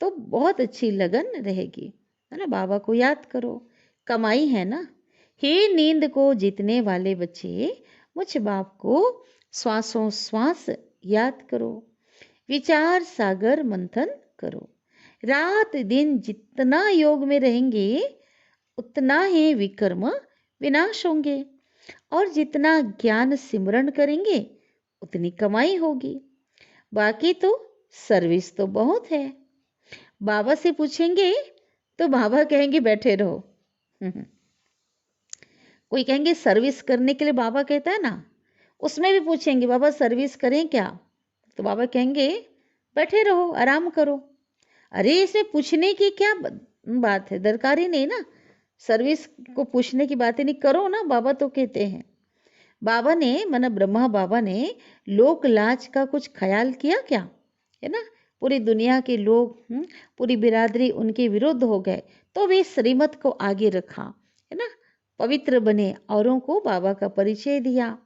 तो बहुत अच्छी लगन रहेगी, है ना। बाबा को याद करो, कमाई है ना। हे नींद को जीतने वाले बच्चे, मुझ बाप को श्वासों श्वास याद करो, विचार सागर मंथन करो। रात दिन जितना योग में रहेंगे उतना ही विकर्म विनाश होंगे, और जितना ज्ञान सिमरन करेंगे उतनी कमाई होगी। बाकी तो सर्विस तो बहुत है। बाबा से पूछेंगे तो बाबा कहेंगे बैठे रहो। कोई कहेंगे सर्विस करने के लिए, बाबा कहता है ना, उसमें भी पूछेंगे बाबा सर्विस करें क्या, तो बाबा कहेंगे बैठे रहो, आराम करो। अरे इसमें पूछने की क्या बात है, दरकार ही नहीं ना, सर्विस को पूछने की बातें नहीं, करो ना, बाबा तो कहते हैं। बाबा ने माना ब्रह्मा बाबा ने लोक लाज का कुछ ख्याल किया क्या, है ना। पूरी दुनिया के लोग, पूरी बिरादरी उनके विरुद्ध हो गए, तो वे श्रीमत को आगे रखा, है ना, पवित्र बने, औरों को बाबा का परिचय दिया।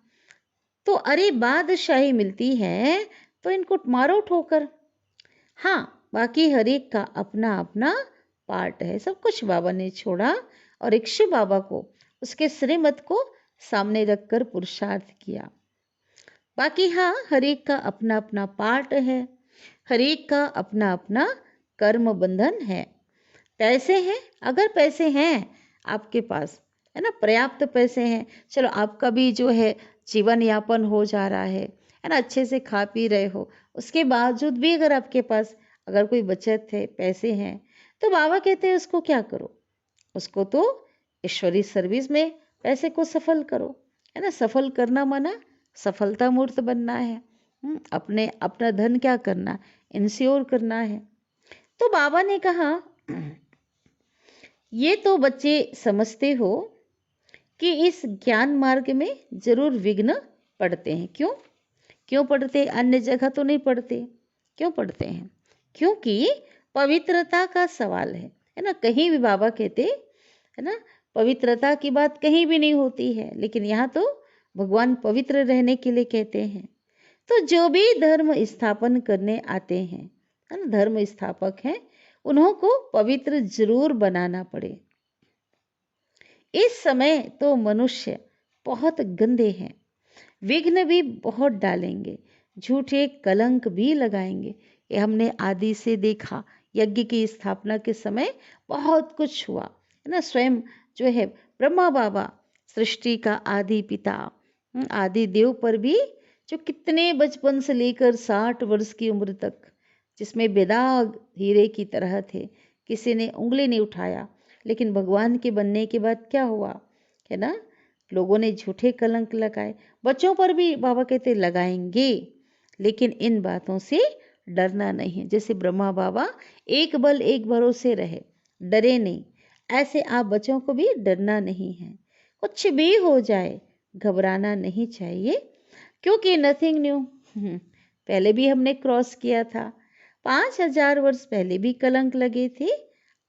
तो अरे बादशाही मिलती है तो इनको मारो ठोकर। हाँ, बाकी हर एक का अपना अपना पार्ट है, सब कुछ बाबा ने छोड़ा और एक शिव बाबा को, उसके श्रीमत को सामने रखकर पुरुषार्थ किया। बाकी हाँ, हर एक का अपना अपना पार्ट है, हर एक का अपना अपना कर्म बंधन है। पैसे हैं, अगर पैसे हैं आपके पास, है ना, पर्याप्त पैसे हैं, चलो आपका भी जो है जीवन यापन हो जा रहा है ना, अच्छे से खा पी रहे हो, उसके बावजूद भी अगर आपके पास अगर कोई बचत है, पैसे हैं, तो बाबा कहते हैं उसको क्या करो, उसको तो ईश्वरी सर्विस में पैसे को सफल करो, है ना। सफल करना माना सफलता मूर्त बनना है। अपने अपना धन क्या करना, इंश्योर करना है। तो बाबा ने कहा ये तो बच्चे समझते हो कि इस ज्ञान मार्ग में जरूर विघ्न पड़ते हैं। क्यों क्यों पढ़ते, अन्य जगह तो नहीं पढ़ते, क्यों पढ़ते हैं, क्योंकि पवित्रता का सवाल है ना। कहीं भी बाबा कहते, है ना, पवित्रता की बात कहीं भी नहीं होती है, लेकिन यहाँ तो भगवान पवित्र रहने के लिए कहते हैं। तो जो भी धर्म स्थापन करने आते हैं, है ना, धर्म स्थापक हैं, उन्हों को पवित्र जरूर बनाना पड़े। इस समय तो मनुष्य बहुत गंदे हैं, विघ्न भी बहुत डालेंगे, झूठे कलंक भी लगाएंगे। ये हमने आदि से देखा, यज्ञ की स्थापना के समय बहुत कुछ हुआ, है ना। स्वयं जो है ब्रह्मा बाबा, सृष्टि का आदि पिता, आदि देव पर भी जो कितने बचपन से लेकर 60 वर्ष की उम्र तक, जिसमें बेदाग हीरे की तरह थे, किसी ने उंगली नहीं उठाया। लेकिन भगवान के बनने के बाद क्या हुआ, है ना, लोगों ने झूठे कलंक लगाए। बच्चों पर भी बाबा कहते लगाएंगे, लेकिन इन बातों से डरना नहीं है। जैसे ब्रह्मा बाबा एक बल एक भरोसे रहे, डरे नहीं, ऐसे आप बच्चों को भी डरना नहीं है। कुछ भी हो जाए घबराना नहीं चाहिए, क्योंकि नथिंग न्यू, पहले भी हमने क्रॉस किया था, 5000 वर्ष पहले भी कलंक लगे थे,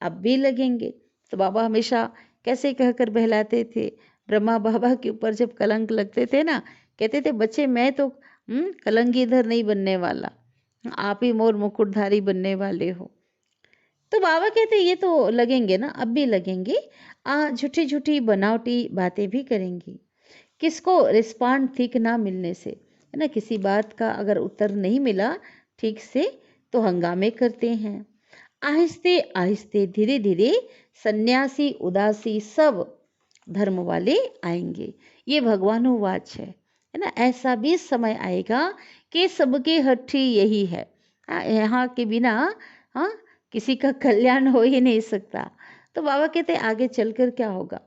अब भी लगेंगे। तो बाबा हमेशा कैसे कहकर बहलाते थे, ब्रह्मा बाबा के ऊपर जब कलंक लगते थे ना, कहते थे बच्चे मैं तो कलंगीधर नहीं बनने वाला, आप ही मोर मुकुटधारी बनने वाले हो। तो बाबा कहते ये तो लगेंगे ना, अब भी लगेंगे, झूठी झूठी बनावटी बातें भी करेंगी। किसको रिस्पॉन्ड ठीक ना मिलने से, है ना, किसी बात का अगर उत्तर नहीं मिला ठीक से तो हंगामे करते हैं। आहिस्ते आहिस्ते धीरे धीरे सन्यासी उदासी सब धर्म वाले आएंगे। ये भगवानुवाच है ना। ऐसा भी समय आएगा कि सबके हठ ही यही है, यहाँ के बिना हाँ किसी का कल्याण हो ही नहीं सकता। तो बाबा कहते आगे चलकर क्या होगा,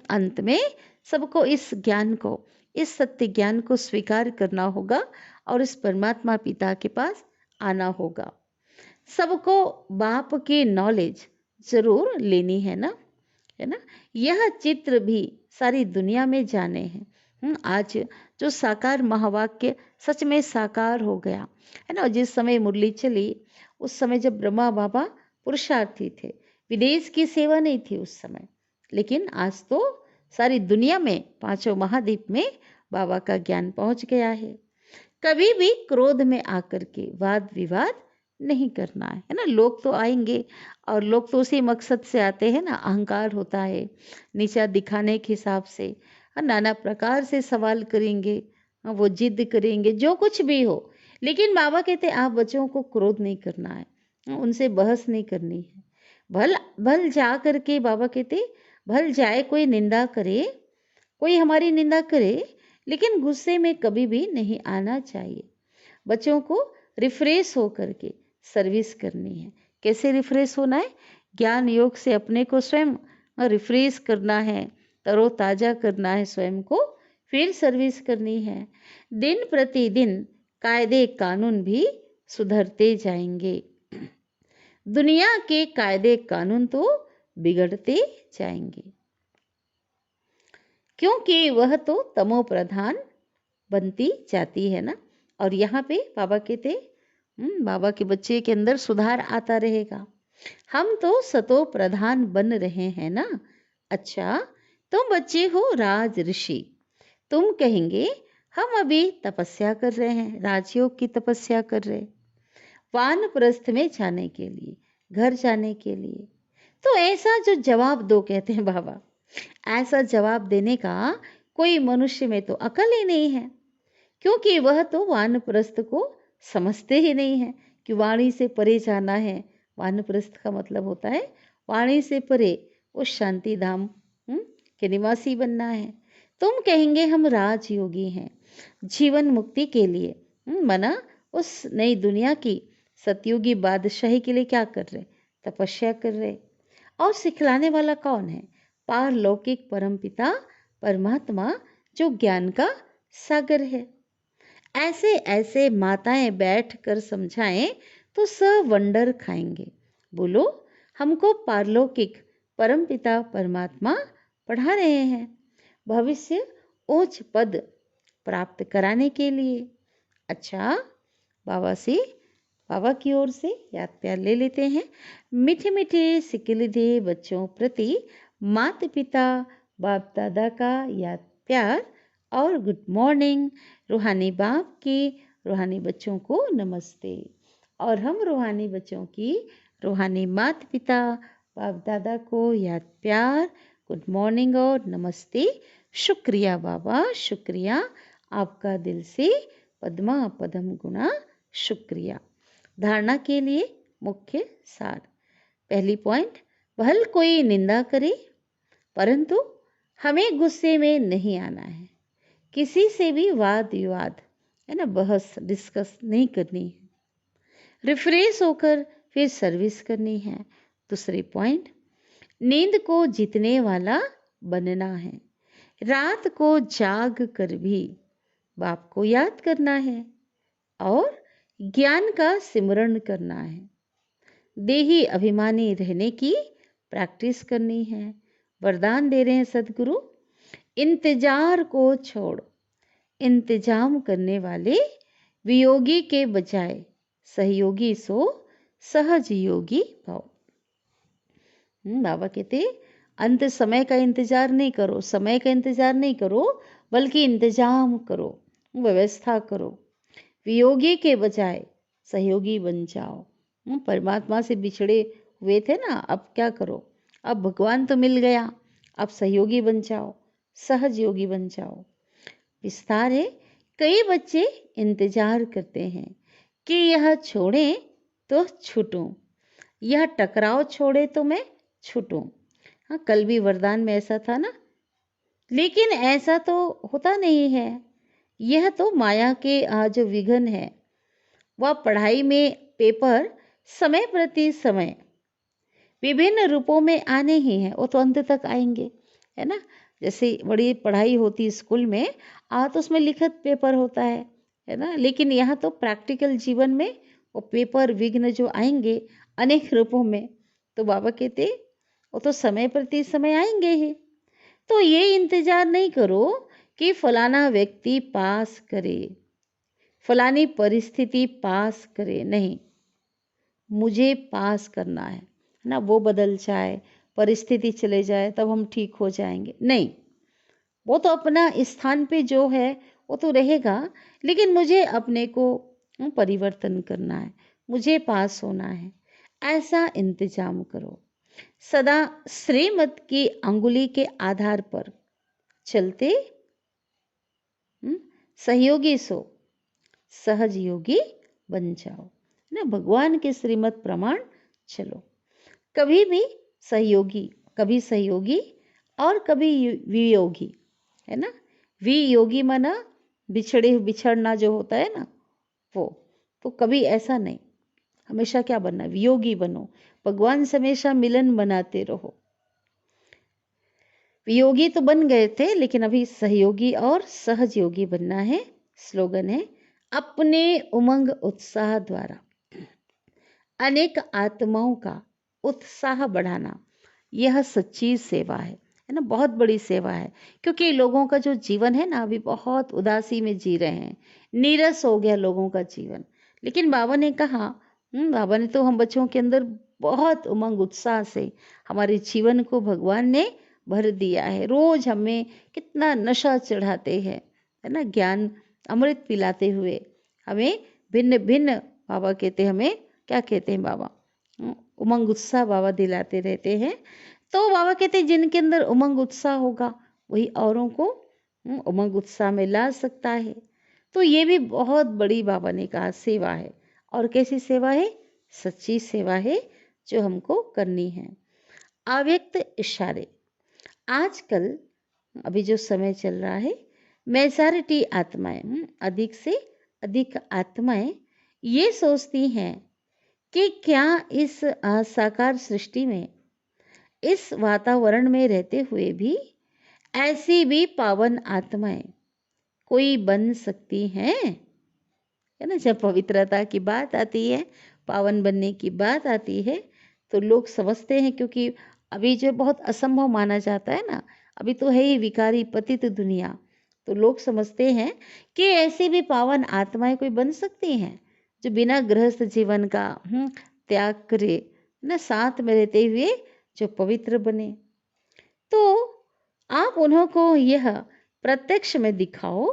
अंत में सबको इस ज्ञान को, इस सत्य ज्ञान को स्वीकार करना होगा और इस परमात्मा पिता के पास आना होगा। सबको बाप की नॉलेज जरूर लेनी है ना, है ना। यह चित्र भी सारी दुनिया में जाने हैं। आज जो साकार महावाक्य सच में साकार हो गया, है ना। जिस समय मुरली चली उस समय जब ब्रह्मा बाबा पुरुषार्थी थे, विदेश की सेवा नहीं थी उस समय, लेकिन आज तो सारी दुनिया में पांचों महाद्वीप में बाबा का ज्ञान पहुंच गया है। कभी भी क्रोध में आकर के वाद विवाद नहीं करना है ना। लोग तो आएंगे और लोग तो उसी मकसद से आते हैं ना, अहंकार होता है, नीचा दिखाने के हिसाब से, नाना प्रकार से सवाल करेंगे, वो जिद करेंगे, जो कुछ भी हो। लेकिन बाबा कहते आप बच्चों को क्रोध नहीं करना है, उनसे बहस नहीं करनी है। भल भल जा करके बाबा कहते भल जाए कोई निंदा करे, कोई हमारी निंदा करे, लेकिन गुस्से में कभी भी नहीं आना चाहिए। बच्चों को रिफ्रेश हो करके सर्विस करनी है। कैसे रिफ्रेश होना है, ज्ञान योग से अपने को स्वयं रिफ्रेश करना है, तरोताजा करना है स्वयं को, फिर सर्विस करनी है। दिन प्रतिदिन कायदे कानून भी सुधरते जाएंगे। दुनिया के कायदे कानून तो बिगड़ते जाएंगे, क्योंकि वह तो तमो प्रधान बनती जाती है ना। और यहाँ पे बाबा कहते बाबा के बच्चे के अंदर सुधार आता रहेगा। हम तो सतो प्रधान बन रहे हैं ना। अच्छा, तुम बच्चे हो राज ऋषि, तुम कहेंगे हम अभी तपस्या कर रहे हैं, राजयोग की तपस्या कर रहे, वानप्रस्थ में जाने के लिए, घर जाने के लिए। तो ऐसा जो जवाब दो, कहते हैं बाबा, ऐसा जवाब देने का कोई मनुष्य में तो अकल ही नहीं है, क्योंकि वह तो वानप्रस्थ को समझते ही नहीं है कि वाणी से परे जाना है। वानप्रस्थ का मतलब होता है वाणी से परे, उस शांति धाम के निवासी बनना है। तुम कहेंगे हम राजयोगी हैं, जीवन मुक्ति के लिए मना उस नई दुनिया की सतयुगी बादशाही के लिए क्या कर रहे, तपस्या कर रहे। और सिखलाने वाला कौन है, पारलौकिक परमपिता परमात्मा, जो ज्ञान का सागर है। ऐसे ऐसे माताएं बैठ कर समझाएं तो सब वंडर खाएंगे। बोलो, हमको पारलौकिक परमपिता परमात्मा पढ़ा रहे हैं, भविष्य उच्च पद प्राप्त कराने के लिए। अच्छा, बाबा की ओर से याद प्यार ले लेते हैं। मीठे मीठे सिकिलिधे बच्चों प्रति माता पिता बाप दादा का याद प्यार और गुड मॉर्निंग। रूहानी बाप की रूहानी बच्चों को नमस्ते। और हम रूहानी बच्चों की रूहानी माता पिता बाप दादा को याद प्यार गुड मॉर्निंग और नमस्ते। शुक्रिया बाबा, शुक्रिया, आपका दिल से पद्मा पदम गुणा शुक्रिया। धारणा के लिए मुख्य सार। पहली पॉइंट, भले कोई निंदा करे परंतु हमें गुस्से में नहीं आना है। किसी से भी वाद विवाद है ना, बहस डिस्कस नहीं करनी है। रिफ्रेश होकर फिर सर्विस करनी है। दूसरी पॉइंट, नींद को जीतने वाला बनना है। रात को जाग कर भी बाप को याद करना है और ज्ञान का सिमरण करना है। देही अभिमानी रहने की प्रैक्टिस करनी है। वरदान दे रहे हैं सदगुरु, इंतजार को छोड़ इंतजाम करने वाले वियोगी के बजाय सहयोगी सो सहज योगी भाव। बाबा कहते अंत समय का इंतजार नहीं करो, समय का इंतजार नहीं करो, बल्कि इंतजाम करो, व्यवस्था करो। वियोगी के बजाय सहयोगी बन जाओ। परमात्मा से बिछड़े हुए थे ना, अब क्या करो, अब भगवान तो मिल गया, अब सहयोगी बन जाओ, सहज योगी बन जाओ। विस्तार है, कई बच्चे इंतजार करते हैं कि यह छोड़े तो छूटूं, यह टकराव छोड़े तो मैं छूटूं। हाँ, कल भी वरदान में ऐसा था ना, लेकिन ऐसा तो होता नहीं है। यह तो माया के जो विघन है, वह पढ़ाई में पेपर समय प्रति समय विभिन्न रूपों में आने ही हैं, वो तो अंत तक आएंगे, है ना। जैसे बड़ी पढ़ाई होती स्कूल में तो उसमें लिखित पेपर होता है ना, लेकिन यहाँ तो प्रैक्टिकल जीवन में वो पेपर विघ्न जो आएंगे अनेक रूपों में, तो बाबा कहते वो तो समय प्रति समय आएंगे ही। तो ये इंतजार नहीं करो कि फलाना व्यक्ति पास करे, फलानी परिस्थिति पास करे, नहीं, मुझे पास करना है ना। वो बदल जाए, परिस्थिति चले जाए, तब हम ठीक हो जाएंगे, नहीं। वो तो अपना स्थान पे जो है वो तो रहेगा, लेकिन मुझे अपने को परिवर्तन करना है, मुझे पास होना है, ऐसा इंतजाम करो। सदा श्रीमत की अंगुली के आधार पर चलते सहयोगी सो सहज योगी बन जाओ ना। भगवान के श्रीमत प्रमाण चलो। कभी भी सहयोगी, कभी सहयोगी और कभी वियोगी, है ना। वियोगी माना बिछड़ना जो होता है ना, वो तो कभी ऐसा नहीं, हमेशा क्या बनना, वियोगी बनो। भगवान से हमेशा मिलन बनाते रहो। वियोगी तो बन गए थे, लेकिन अभी सहयोगी और सहज योगी बनना है। स्लोगन है, अपने उमंग उत्साह द्वारा अनेक आत्माओं का उत्साह बढ़ाना, यह सच्ची सेवा है ना, बहुत बड़ी सेवा है। क्योंकि लोगों का जो जीवन है ना, अभी बहुत उदासी में जी रहे हैं, नीरस हो गया लोगों का जीवन। लेकिन बाबा ने कहा, बाबा ने तो हम बच्चों के अंदर बहुत उमंग उत्साह से हमारे जीवन को भगवान ने भर दिया है। रोज हमें कितना नशा चढ़ाते हैं, है ना, ज्ञान अमृत पिलाते हुए हमें भिन्न भिन्न, बाबा कहते हैं हमें, क्या कहते हैं बाबा, उमंग उत्साह बाबा दिलाते रहते हैं। तो बाबा कहते हैं जिनके अंदर उमंग उत्साह होगा वही औरों को उमंग उत्साह में ला सकता है। तो ये भी बहुत बड़ी बाबा ने कहा सेवा है। और कैसी सेवा है, सच्ची सेवा है जो हमको करनी है। अव्यक्त इशारे, आजकल अभी जो समय चल रहा है, मेजॉरिटी आत्माएं, अधिक से अधिक आत्माएं ये सोचती हैं कि क्या इस साकार सृष्टि में, इस वातावरण में रहते हुए भी ऐसी भी पावन आत्माएं कोई बन सकती हैं, है ना। जब पवित्रता की बात आती है, पावन बनने की बात आती है, तो लोग समझते हैं, क्योंकि अभी जो बहुत असंभव माना जाता है ना, अभी तो है ही विकारी पतित दुनिया, तो लोग समझते हैं कि ऐसी भी पावन आत्माएं कोई बन सकती हैं जो बिना गृहस्थ जीवन का त्याग करे ना, साथ में रहते हुए जो पवित्र बने। तो आप उन्हों को यह प्रत्यक्ष में दिखाओ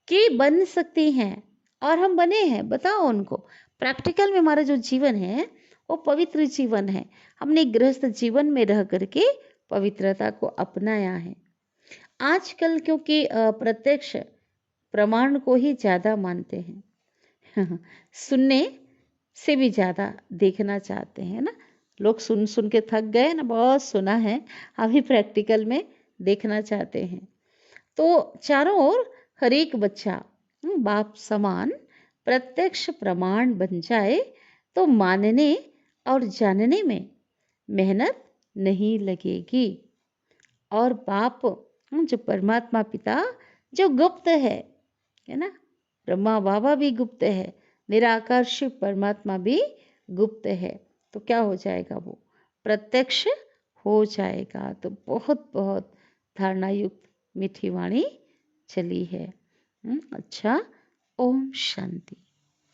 कि बन सकती हैं, और हम बने हैं, बताओ उनको। प्रैक्टिकल में हमारा जो जीवन है वो पवित्र जीवन है। हमने गृहस्थ जीवन में रह करके पवित्रता को अपनाया है। आजकल क्योंकि प्रत्यक्ष प्रमाण को ही ज़्यादा मानते हैं सुनने से भी ज़्यादा देखना चाहते हैं ना। लोग सुन सुन के थक गए ना, बहुत सुना है, अभी प्रैक्टिकल में देखना चाहते हैं। तो चारों ओर हर एक बच्चा बाप समान प्रत्यक्ष प्रमाण बन जाए तो मानने और जानने में मेहनत नहीं लगेगी। और बाप जो परमात्मा पिता जो गुप्त है ना, ब्रह्मा बाबा भी गुप्त है, निराकार शिव परमात्मा भी गुप्त है। तो क्या हो जाएगा, वो प्रत्यक्ष हो जाएगा। तो बहुत बहुत धारणा युक्त मीठी वाणी चली है। अच्छा, ओम शांति।